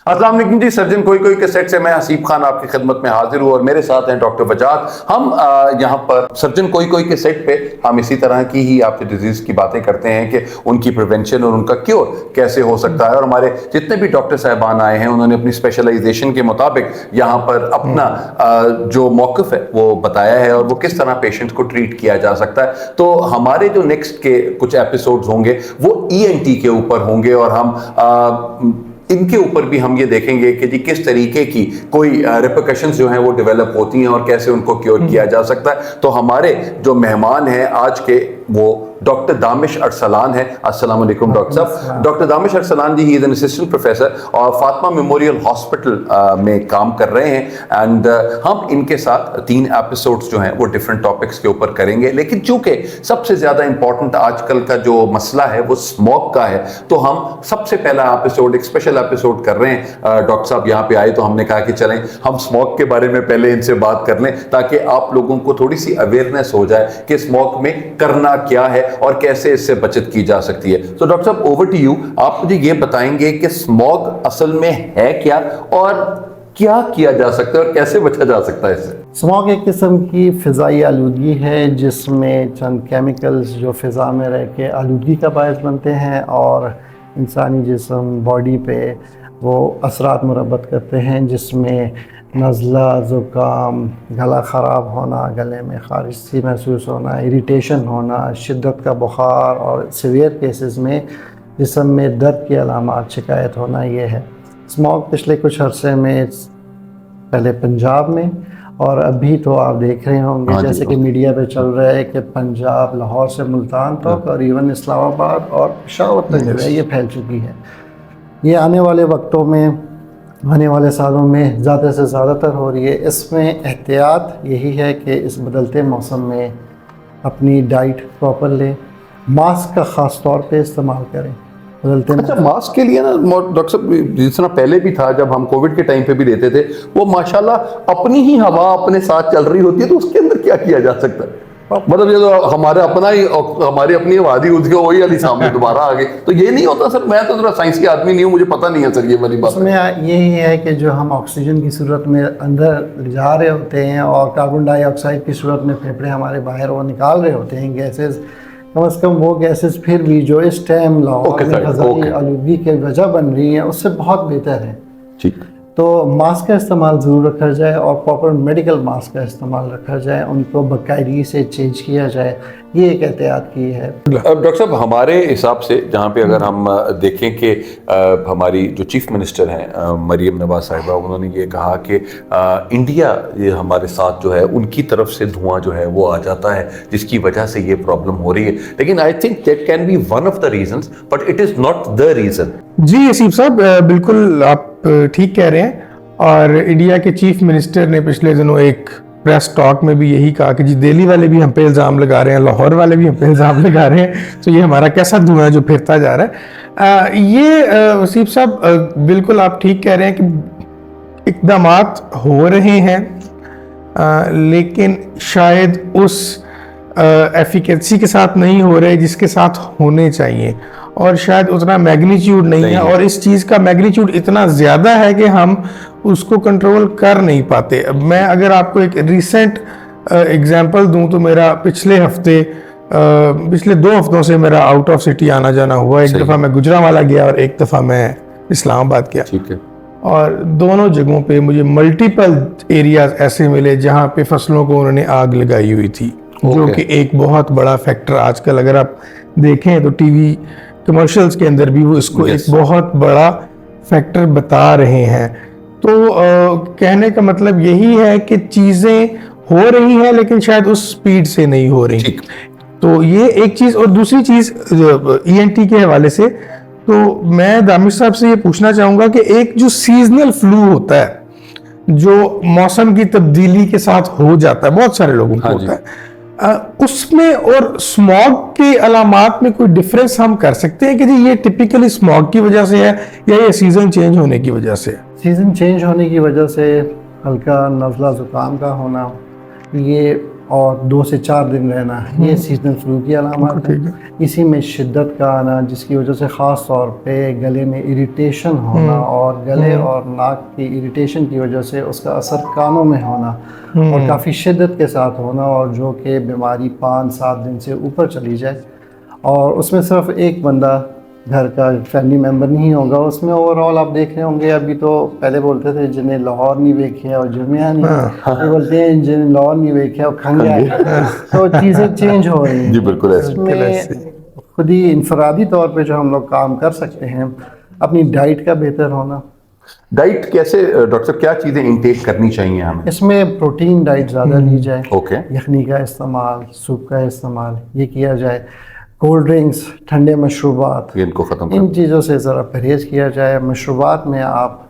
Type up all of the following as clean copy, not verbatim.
अस्सलाम वालेकुम जी। सर्जन कोई कोई के सेट से मैं हसीब खान आपकी खिदमत में हाजिर हूँ और मेरे साथ हैं डॉक्टर वजाद। हम यहाँ पर सर्जन कोई कोई के सेट पे हम इसी तरह की ही आपके डिजीज की बातें करते हैं कि उनकी प्रिवेंशन और उनका क्योर कैसे हो सकता है। और हमारे जितने भी डॉक्टर साहबान आए हैं उन्होंने अपनी स्पेशलाइजेशन के मुताबिक यहाँ पर अपना जो मौक़िफ़ है वो बताया है और वो किस तरह पेशेंट को ट्रीट किया जा सकता है। तो हमारे जो नेक्स्ट के कुछ एपिसोड्स होंगे वो ENT के ऊपर होंगे और हम इनके ऊपर भी हम ये देखेंगे कि जी किस तरीके की कोई रिपरकशंस जो हैं वो डेवलप होती हैं और कैसे उनको क्योर किया जा सकता है। तो हमारे जो मेहमान हैं आज के वो डॉक्टर दामिश अरसलान है। अस्सलाम वालेकुम डॉक्टर साहब। Doctor Damish Arsalan ji he is an assistant professor और फातिमा मेमोरियल हॉस्पिटल में काम कर रहे हैं एंड हम इनके साथ 3 एपिसोड्स जो हैं वो डिफरेंट टॉपिक्स के ऊपर करेंगे। लेकिन चूंकि सबसे ज़्यादा इंपॉर्टेंट आजकल का जो मसला है वो स्मोक का है तो हम सबसे पहला एपिसोड एक स्पेशल एपिसोड कर रहे हैं। डॉक्टर साहब यहाँ पे आए तो हमने कहा कि चलें हम स्मोक के बारे में पहले इनसे बात कर लें ताकि आप लोगों को थोड़ी सी अवेयरनेस हो जाए कि स्मोक में करना क्या है और कैसे इससे बचत की जा सकती है। तो डॉक्टर साहब ओवर टू यू। आप मुझे ये बताएंगे कि स्मोक असल में है क्या और क्या किया जा सकता है और कैसे बचा जा सकता है इससे। स्मॉग एक किस्म की फ़िज़ाई आलूदगी है जिसमें चंद केमिकल्स जो फ़िज़ा में रह के आलूदगी का बायस बनते हैं और इंसानी जिस्म बॉडी पे वो असरात मुरब्बत करते हैं जिसमें नज़ला, ज़ुकाम, गला ख़राब होना, गले में ख़ारिश सी महसूस होना, इरिटेशन होना, शिद्दत का बुखार और सीवियर केसेस में जिस्म में दर्द की अलामात शिकायत होना ये है। स्मॉग पिछले कुछ अरसे में पहले पंजाब में और अभी तो आप देख रहे होंगे जैसे कि मीडिया पे चल रहा है कि पंजाब, लाहौर से मुल्तान तक और इवन इस्लामाबाद और पेशावर तक जो है ये फैल चुकी है। ये आने वाले वक्तों में, आने वाले सालों में ज़्यादा से ज़्यादातर हो रही है। इसमें एहतियात यही है कि इस बदलते मौसम में अपनी डाइट प्रॉपर लें, मास्क का ख़ास तौर पे इस्तेमाल करें। अच्छा, मास्क के लिए ना डॉक्टर साहब जिस तरह पहले भी था जब हम कोविड के टाइम पे भी लेते थे वो माशाल्लाह अपनी ही हवा अपने साथ चल रही होती है तो उसके अंदर क्या किया जा सकता है? मतलब ये तो हमारे अपना ही हमारी अपनी आबादी उसके वही वाली सामने दोबारा आ गई तो ये नहीं होता सर। मैं तो जरा साइंस के आदमी नहीं हूँ, मुझे पता नहीं है सर ये वाली बात। उसमें यही है कि जो हम ऑक्सीजन की सूरत में अंदर जा रहे होते हैं और कार्बन डाइऑक्साइड की सूरत में फेफड़े हमारे बाहर वो निकाल रहे होते हैं गैसेस, कम से कम वो गैसेस फिर भी जो इस टाइम लाहौर में फ़ज़ाई आलूदगी की वजह बन रही हैं उससे बहुत बेहतर है। ठीक, तो मास्क का इस्तेमाल ज़रूर रखा जाए और प्रॉपर मेडिकल मास्क का इस्तेमाल रखा जाए, उनको बाकायदगी से चेंज किया जाए, ये एक एहतियात की है। डॉक्टर साहब हमारे हिसाब से जहाँ पे अगर हम देखें कि हमारी जो चीफ मिनिस्टर हैं मरीम नवाज साहिबा, उन्होंने ये कहा कि इंडिया ये हमारे साथ जो है उनकी तरफ से धुआं जो है वो आ जाता है जिसकी वजह से ये प्रॉब्लम हो रही है। लेकिन I think that can be one of the reasons but it is not the reason. जी हसीब साहब बिल्कुल आप ठीक कह रहे हैं और इंडिया के चीफ मिनिस्टर ने पिछले दिनों एक प्रेस टॉक में भी यही कहा कि जी दिल्ली वाले भी हम पे इल्ज़ाम लगा रहे हैं, लाहौर वाले भी हम पे इल्ज़ाम लगा रहे हैं, तो ये हमारा कैसा धुआं जो फिरता जा रहा है। ये वसीफ साहब बिल्कुल आप ठीक कह रहे हैं कि इक़दामात हो रहे हैं लेकिन शायद उस एफिकेसी के साथ नहीं हो रहे जिसके साथ होने चाहिए और शायद उतना मैग्नीट्यूड नहीं है और इस चीज़ का मैग्नीट्यूड इतना ज़्यादा है कि हम उसको कंट्रोल कर नहीं पाते। अब मैं अगर आपको एक रिसेंट एग्जांपल दूं तो मेरा पिछले 2 हफ्तों से मेरा आउट ऑफ सिटी आना जाना हुआ। एक दफ़ा मैं गुजरांवाला गया और एक दफ़ा मैं इस्लामाबाद गया। ठीक है। और दोनों जगहों पे मुझे मल्टीपल एरियाज ऐसे मिले जहाँ पे फसलों को उन्होंने आग लगाई हुई थी जो कि एक बहुत बड़ा फैक्टर आजकल अगर आप देखें तो टीवी कमर्शियल्स के अंदर भी वो इसको एक बहुत बड़ा फैक्टर बता रहे हैं। तो कहने का मतलब यही है कि चीज़ें हो रही हैं लेकिन शायद उस स्पीड से नहीं हो रही। तो ये एक चीज़। और दूसरी चीज़ ENT के हवाले से तो मैं दामिश साहब से ये पूछना चाहूँगा कि एक जो सीजनल फ्लू होता है जो मौसम की तब्दीली के साथ हो जाता है, बहुत सारे लोगों को होता है, उसमें और स्मॉग के अलामात में कोई डिफरेंस हम कर सकते हैं कि जी ये टिपिकली स्मॉग की वजह से है या ये सीज़न चेंज होने की वजह से? सीज़न चेंज होने की वजह से हल्का नज़ला ज़ुकाम का होना, ये और 2 से 4 दिन रहना, ये सीजनल फ्लू की अलामत है। इसी में शिद्दत का आना, जिसकी वजह से ख़ास तौर पे गले में इरिटेशन होना और गले और नाक की इरिटेशन की वजह से उसका असर कानों में होना और काफ़ी शिद्दत के साथ होना, और जो कि बीमारी 5-7 दिन से ऊपर चली जाए। और उसमें सिर्फ एक बंदा घर का फैमिली मेम्बर नहीं होगा, उसमें ओवरऑल आप देख रहे होंगे। अभी तो पहले बोलते थे जिन्हें लाहौर नहीं देखे और जुमिया नहीं, तो बोलते हैं जिन्हें लाहौर नहीं देखे और खंगे। तो चीज़ें चेंज हो रही हैं। जी बिल्कुल ऐसे। इसमें खुद ही इंफरादी तौर पे जो हम लोग काम कर सकते हैं, अपनी डाइट का बेहतर होना। डाइट कैसे डॉक्टर साहब, क्या चीजें इनटेक करनी चाहिए हमें? इसमें प्रोटीन डाइट ज़्यादा ली जाए, ओके। यखनी का इस्तेमाल, सूप का इस्तेमाल ये किया जाए, कोल्ड ड्रिंक्स, ठंडे मशरूबात, इनको ख़त्म इन चीज़ों से ज़रा परहेज़ किया जाए। मशरूबात में आप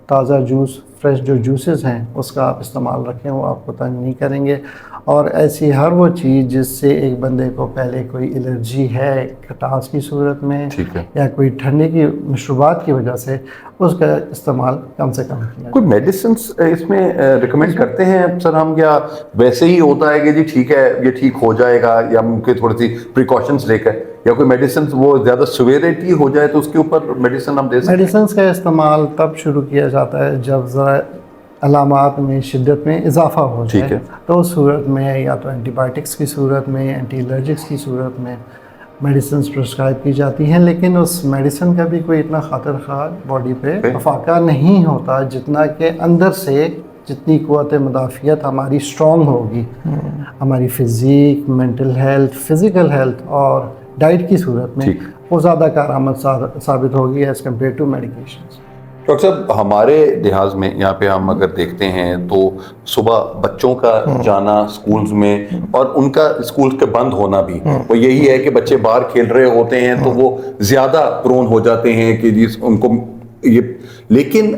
ताज़ा जूस, फ्रेश जो जूसेस हैं उसका आप इस्तेमाल रखें, वो आपको तंग नहीं करेंगे। और ऐसी हर वो चीज़ जिससे एक बंदे को पहले कोई एलर्जी है खटास की सूरत में, ठीक है, या कोई ठंडे की मशरूबात की वजह से, उसका इस्तेमाल कम से कम किया। कोई मेडिसिन इसमें रिकमेंड करते हैं सर हम, या वैसे ही होता है कि जी ठीक है ये ठीक हो जाएगा, या उनके थोड़ी सी प्रिकॉशंस लेकर, या कोई मेडिसिन वो ज़्यादा सिवियरिटी हो जाए तो उसके ऊपर मेडिसिन हम दे सकते हैं? मेडिसिन का इस्तेमाल तब शुरू किया जाता है जब ज़रा अलामात में शिद्दत में इजाफा हो जाए। ठीक है। तो उस सूरत में या तो एंटीबायोटिक्स की सूरत में, एंटी एलर्जिक्स की सूरत में मेडिसिन प्रिस्क्राइब की जाती हैं। लेकिन उस मेडिसिन का भी कोई इतना ख़ातिर खा बॉडी पे अफाका नहीं होता जितना कि अंदर से जितनी क़ुव्वत मुदाफ़ियत हमारी स्ट्रॉन्ग होगी, हमारी physique, mental health, physical health और डाइट की सूरत में वो ज़्यादा कारआमद साबित होगी as compare to medication. Doctor साहब हमारे लिहाज में यहाँ पे हम अगर देखते हैं तो सुबह बच्चों का जाना स्कूल्स में और उनका स्कूल के बंद होना भी वो यही है कि बच्चे बाहर खेल रहे होते हैं तो वो ज़्यादा प्रोन हो जाते हैं कि जी उनको ये, लेकिन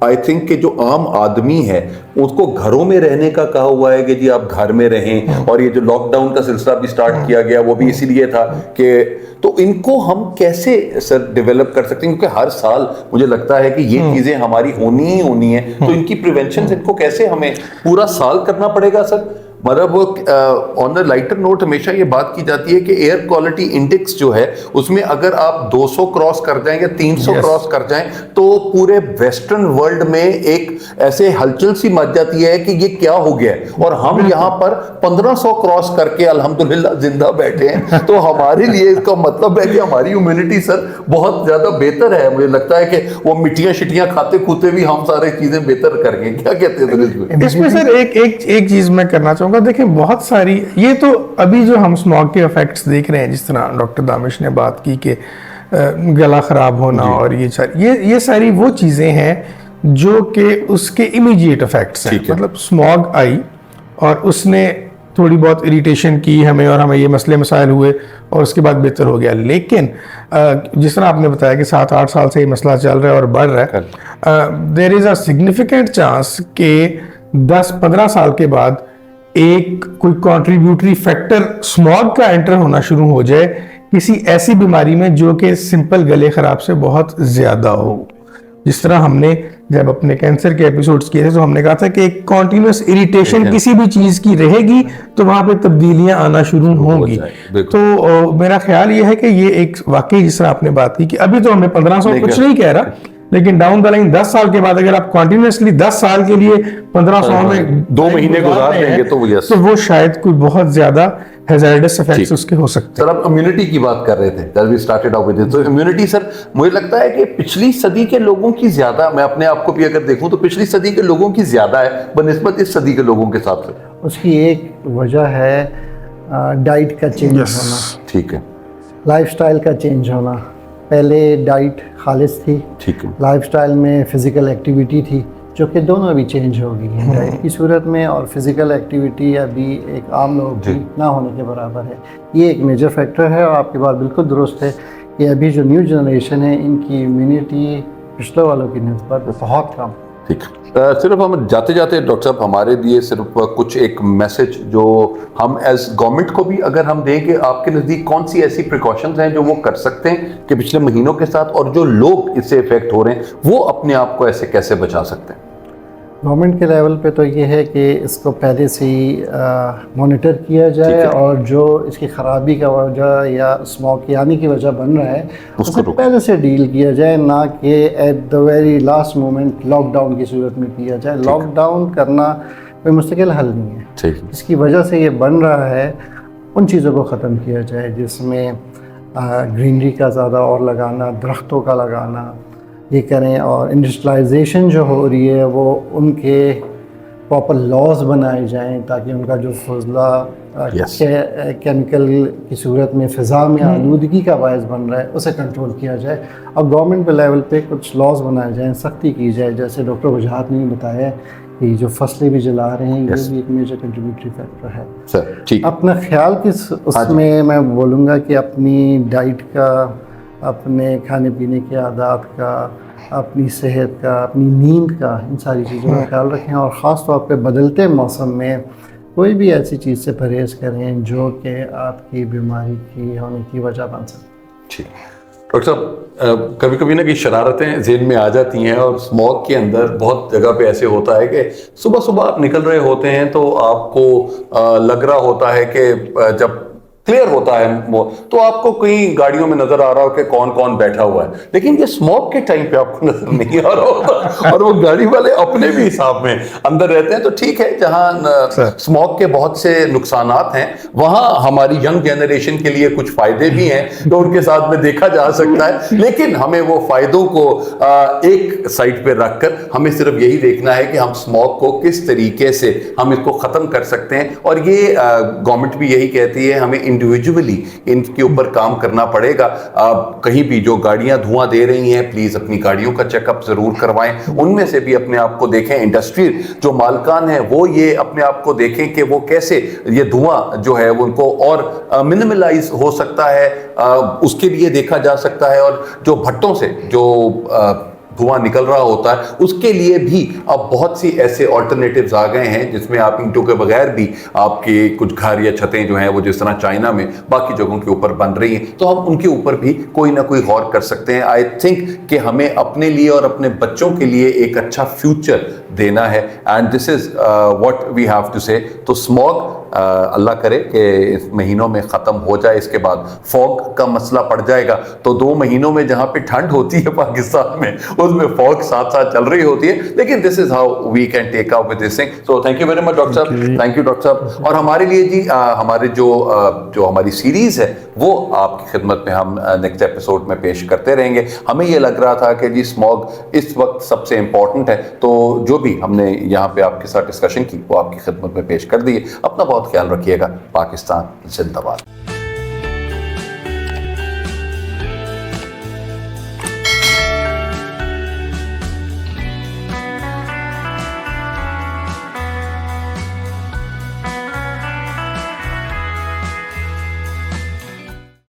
आई थिंक कि जो आम आदमी है उसको घरों में रहने का कहा हुआ है कि जी आप घर में रहें, और ये जो लॉकडाउन का सिलसिला भी स्टार्ट किया गया वो भी इसीलिए था कि, तो इनको हम कैसे सर डेवलप कर सकते हैं, क्योंकि हर साल मुझे लगता है कि ये चीजें हमारी होनी ही होनी है, तो इनकी प्रिवेंशन इनको कैसे हमें पूरा साल करना पड़ेगा सर? मतलब ऑन द लाइटर नोट हमेशा ये बात की जाती है कि एयर क्वालिटी इंडेक्स जो है उसमें अगर आप 200 क्रॉस कर जाएं या 300 क्रॉस कर जाएं तो पूरे वेस्टर्न वर्ल्ड में एक ऐसे हलचल सी मच जाती है कि ये क्या हो गया है, और हम यहाँ पर 1500 क्रॉस करके अल्हम्दुलिल्लाह जिंदा बैठे हैं। तो हमारे लिए इसका मतलब है कि हमारी इम्यूनिटी सर बहुत ज्यादा बेहतर है। मुझे लगता है कि वो मिट्टियां शिटियां खाते खूते भी हम सारे चीजें बेहतर करेंगे। क्या कहते हैं इसमें सर? एक चीज मैं करना चाहूंगा। देखिए बहुत सारी, ये तो अभी जो हम स्मॉग के इफेक्ट्स देख रहे हैं, जिस तरह डॉक्टर दानिश ने बात की कि गला खराब होना और ये सारी वो चीजें हैं जो कि उसके इमीडिएट इफेक्ट्स हैं। मतलब स्मॉग आई और उसने थोड़ी बहुत इरिटेशन की हमें और हमें ये मसले मसाइल हुए और उसके बाद बेहतर हो गया। लेकिन जिस तरह आपने बताया कि 7-8 साल से ये मसला चल रहा है और बढ़ रहा है, there is a significant chance कि 10-15 साल के बाद एक कोई कंट्रीब्यूटरी फैक्टर स्मॉग का एंटर होना शुरू हो जाए किसी ऐसी बीमारी में जो कि सिंपल गले खराब से बहुत ज्यादा हो। जिस तरह हमने जब अपने कैंसर के एपिसोड्स किए थे तो हमने कहा था कि एक कॉन्टिन्यूस इरिटेशन किसी भी चीज की रहेगी तो वहां पे तब्दीलियां आना शुरू होंगी। तो मेरा ख्याल ये है कि ये एक वाकई, जिस तरह आपने बात की कि अभी तो हमें 1500 कुछ नहीं कह रहा, लेकिन डाउन द लाइन 10 साल के बाद अगर आप कंटिन्यूअसली 10 साल के लिए 1500 में 2 महीने गुजार देंगे तो वो शायद कोई बहुत ज्यादा हैजार्डस इफेक्ट्स उसके हो सकते हैं। सर आप इम्यूनिटी की बात कर रहे थे, that we started out with it. तो इम्यूनिटी सर मुझे लगता है कि पिछली सदी के लोगों की ज्यादा, मैं अपने आप को भी अगर देखूं तो पिछली सदी के लोगों की ज्यादा है बनिस्बत इस सदी के लोगों के साथ से। उसकी एक वजह है डाइट का चेंज होना। ठीक है। लाइफस्टाइल का चेंज होना। पहले डाइट खालिस थी, ठीक है, लाइफस्टाइल में फिजिकल एक्टिविटी थी, जो कि दोनों अभी चेंज हो गई हैं डाइट की सूरत में, और फिजिकल एक्टिविटी अभी एक आम लोग की ना होने के बराबर है। ये एक मेजर फैक्टर है, और आपकी बात बिल्कुल दुरुस्त है कि अभी जो न्यू जनरेशन है इनकी इम्यूनिटी पिछले वालों की निस्बत बहुत कम। ठीक। सिर्फ हम जाते जाते डॉक्टर साहब हमारे लिए सिर्फ कुछ एक मैसेज जो हम एज गवर्नमेंट को भी अगर हम दें कि आपके नज़दीक कौन सी ऐसी प्रिकॉशंस हैं जो वो कर सकते हैं कि पिछले महीनों के साथ, और जो लोग इससे इफेक्ट हो रहे हैं वो अपने आप को ऐसे कैसे बचा सकते हैं? गवर्नमेंट के लेवल पे तो ये है कि इसको पहले से ही मॉनिटर किया ठीक जाए है। और जो इसकी ख़राबी का वजह या स्मोक यानी की वजह बन रहा है उसको उसे पहले से डील किया जाए, ना कि at the very last moment lockdown की सूरत में किया जाए। लॉकडाउन करना कोई मुस्तकिल हल नहीं है। ठीक। इसकी वजह से ये बन रहा है, उन चीज़ों को ख़त्म किया जाए जिसमें ग्रीनरी का ज़्यादा और लगाना, दरख्तों का लगाना ये करें, और इंडस्ट्रियलाइजेशन जो हो रही है वो उनके प्रॉपर लॉज बनाए जाएं ताकि उनका जो फजला Yes. केमिकल की सूरत में फ़िज़ा में आलूदगी का बायस बन रहा है उसे कंट्रोल किया जाए। और गवर्नमेंट के लेवल पे कुछ लॉज बनाए जाएं, सख्ती की जाए। जैसे डॉक्टर वजाहत ने बताया कि जो फसलें भी जला रहे हैं Yes. ये भी एक मेजर कंट्रीब्यूटरी फैक्टर है। सर ठीक। अपना ख्याल किस उसमें मैं बोलूँगा कि अपनी डाइट का, अपने खाने पीने के आदात का, अपनी सेहत का, अपनी नींद का, इन सारी चीज़ों का ख्याल रखें और ख़ास तौर पे बदलते मौसम में कोई भी ऐसी चीज़ से परहेज़ करें जो कि आपकी बीमारी की होने की वजह बन सकती। ठीक। डॉक्टर साहब, कभी कभी ना कि शरारतें जेहन में आ जाती हैं और स्मॉग के अंदर बहुत जगह पे ऐसे होता है कि सुबह सुबह आप निकल रहे होते हैं तो आपको लग रहा होता है कि जब क्लियर होता है वो, तो आपको कहीं गाड़ियों में नजर आ रहा हो कि कौन कौन बैठा हुआ है, लेकिन ये स्मोक के टाइम पे आपको नजर नहीं आ रहा होता और वो गाड़ी वाले अपने भी हिसाब में अंदर रहते हैं। तो ठीक है, जहां स्मोक के बहुत से नुकसानात हैं वहां हमारी यंग जनरेशन के लिए कुछ फायदे भी हैं तो उनके साथ में देखा जा सकता है, लेकिन हमें वो फायदों को एक साइड पे रखकर हमें सिर्फ यही देखना है कि हम स्मोक को किस तरीके से हम इसको खत्म कर सकते हैं। और ये गवर्नमेंट भी यही कहती है, हमें इंडिविजुअली इनके ऊपर काम करना पड़ेगा। कहीं भी जो गाड़ियां धुआं दे रही हैं, प्लीज अपनी गाड़ियों का चेकअप जरूर करवाएं, उनमें से भी अपने आप को देखें। इंडस्ट्रियल जो मालकान है वो ये अपने आप को देखें कि वो कैसे ये धुआं जो है वो उनको और मिनिमलाइज हो सकता है, उसके लिए देखा जा सकता है। और जो भट्टों से जो धुआं निकल रहा होता है उसके लिए भी अब बहुत सी ऐसे ऑल्टरनेटिव्स आ गए हैं जिसमें आप ईंटों के बगैर भी आपके कुछ घर या छतें जो हैं वो जिस तरह चाइना में बाकी जगहों के ऊपर बन रही हैं, तो हम उनके ऊपर भी कोई ना कोई गौर कर सकते हैं। आई थिंक कि हमें अपने लिए और अपने बच्चों के लिए एक अच्छा फ्यूचर देना है, and this is what we have to say. तो स्मॉग अल्लाह करे कि इस महीनों में ख़त्म हो जाए, इसके बाद फॉग का मसला पड़ जाएगा। तो 2 महीनों में जहाँ पे ठंड होती है पाकिस्तान में, उसमें फॉग साथ साथ चल रही होती है, लेकिन this is how we can take up with this thing. So thank you very much doctor साहब, थैंक यू डॉक्टर साहब। और हमारे लिए जी हमारे जो हमारी सीरीज है वो आपकी खिदमत में हम नेक्स्ट एपिसोड में पेश करते रहेंगे। हमें ये लग रहा था कि जी स्मॉग इस वक्त सबसे इम्पोर्टेंट है, तो जो भी हमने यहाँ पे आपके साथ डिस्कशन की वो आपकी खिदमत में पेश कर दी है। अपना बहुत ख्याल रखिएगा। पाकिस्तान जिंदाबाद।